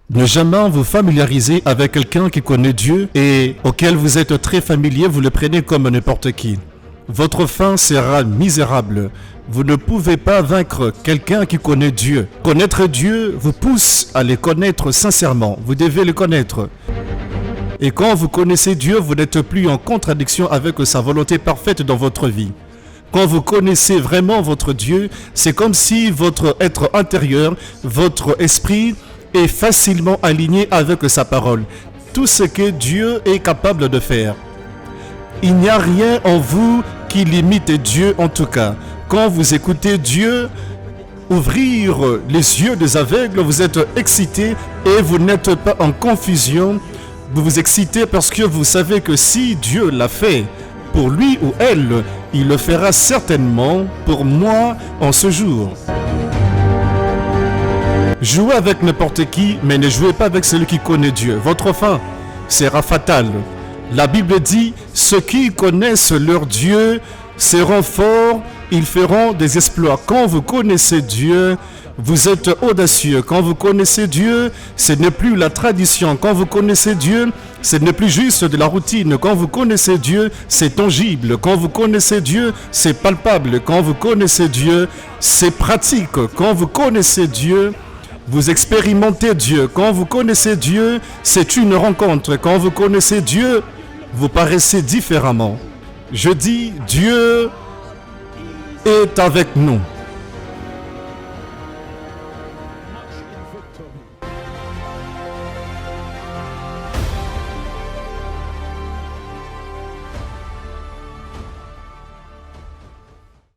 Ne jamais vous familiariser avec quelqu'un qui connaît Dieu et auquel vous êtes très familier, vous le prenez comme n'importe qui. Votre fin sera misérable. Vous ne pouvez pas vaincre quelqu'un qui connaît Dieu. Connaître Dieu vous pousse à le connaître sincèrement. Vous devez le connaître. Et quand vous connaissez Dieu, vous n'êtes plus en contradiction avec sa volonté parfaite dans votre vie. Quand vous connaissez vraiment votre Dieu, c'est comme si votre être intérieur, votre esprit est facilement aligné avec sa parole. Tout ce que Dieu est capable de faire. Il n'y a rien en vous qui limite Dieu en tout cas. Quand vous écoutez Dieu ouvrir les yeux des aveugles, vous êtes excité et vous n'êtes pas en confusion. Vous vous excitez parce que vous savez que si Dieu l'a fait pour lui ou elle, il le fera certainement pour moi en ce jour. Jouez avec n'importe qui, mais ne jouez pas avec celui qui connaît Dieu. Votre fin sera fatale. La Bible dit, ceux qui connaissent leur Dieu seront forts, ils feront des exploits. Quand vous connaissez Dieu, vous êtes audacieux. Quand vous connaissez Dieu, ce n'est plus la tradition. Quand vous connaissez Dieu, ce n'est plus juste de la routine. Quand vous connaissez Dieu, c'est tangible. Quand vous connaissez Dieu, c'est palpable. Quand vous connaissez Dieu, c'est pratique. Quand vous connaissez Dieu, vous expérimentez Dieu. Quand vous connaissez Dieu, c'est une rencontre. Quand vous connaissez Dieu, vous paraissez différemment. Je dis, Dieu est avec nous.